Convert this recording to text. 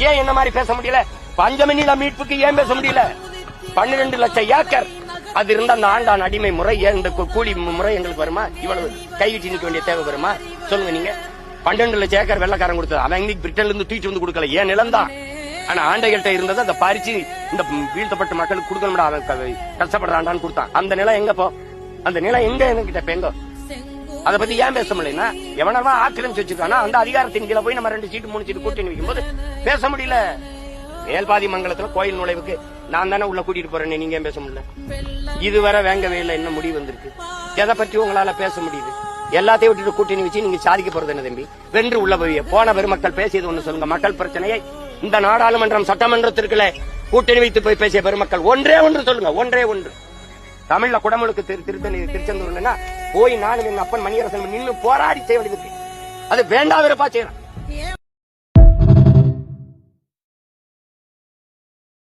ஏன் என்ன மாதிரி பேச முடியல? பஞ்சமி மீட்புக்கு ஏன் பேச முடியல? 12 லட்சம் ஏக்கர் அது இருந்த அந்த ஆண்டான் அடிமை முறை, இந்த கூலி முறை எங்களுக்கு வருமா? இவ்வளவு கைவிட்டு நிற்க வேண்டிய தேவை வருமா? சொல்லுங்க நீங்க. 12 லட்சம் ஏக்கர் வெள்ளக்காரன் கொடுத்தது. அவன் இன்னைக்கு பிரிட்டன்ல இருந்து தூக்கிட்டு வந்து கொடுக்கல, ஏன் நிலம் தான். ஆனா ஆண்டைகள்கிட்ட இருந்தது அதை பறிச்சு இந்த வீழ்த்தப்பட்ட மக்களுக்கு கொடுக்கணும். அவன் கஷ்டப்படுறான்டான்னு கொடுத்தான். அந்த நிலம் எங்க போ? அந்த நிலம் எங்க என்கிட்ட எங்க? அதை பத்தி ஏன் பேச முடியலன்னா, எவனவா ஆக்கிரமிச்சு வச்சிருக்கானா அந்த அதிகாரத்தின் கீழே போய் நம்ம 2 சீட்டு 3 சீட்டு கூட்டணி வைக்கும் போது பேச முடியல. மேல்பாதி மங்கலத்துல கோயில் நுழைவுக்கு நான் தானே உள்ள கூட்டிட்டு போறேன், நீங்க ஏன் பேச முடியல? இதுவரை வேங்கவே இல்லை, என்ன முடிவு வந்திருக்கு? எதை பற்றி உங்களால பேச முடியுது? எல்லாத்தையும் விட்டுட்டு கூட்டணி வச்சு நீங்க சாதிக்க போறது என்ன தம்பி? வென்று உள்ள போய் போன பெருமக்கள் பேசியது ஒண்ணு சொல்லுங்க. மக்கள் பிரச்சனையை இந்த நாடாளுமன்றம் சட்டமன்றத்திற்குள்ள கூட்டணி வைத்து போய் பேசிய பெருமக்கள் ஒன்றே ஒன்று சொல்லுங்க. ஒன்றே ஒன்று. தமிழ்ல குடமுழுக்கு திருச்செந்தூர்னா போய் நானும் என் அப்பன் மணியரசன் நின்று போராடி செய்ய வேண்டியது. அது வேண்டாம் வெறுப்பா செய்யறான்.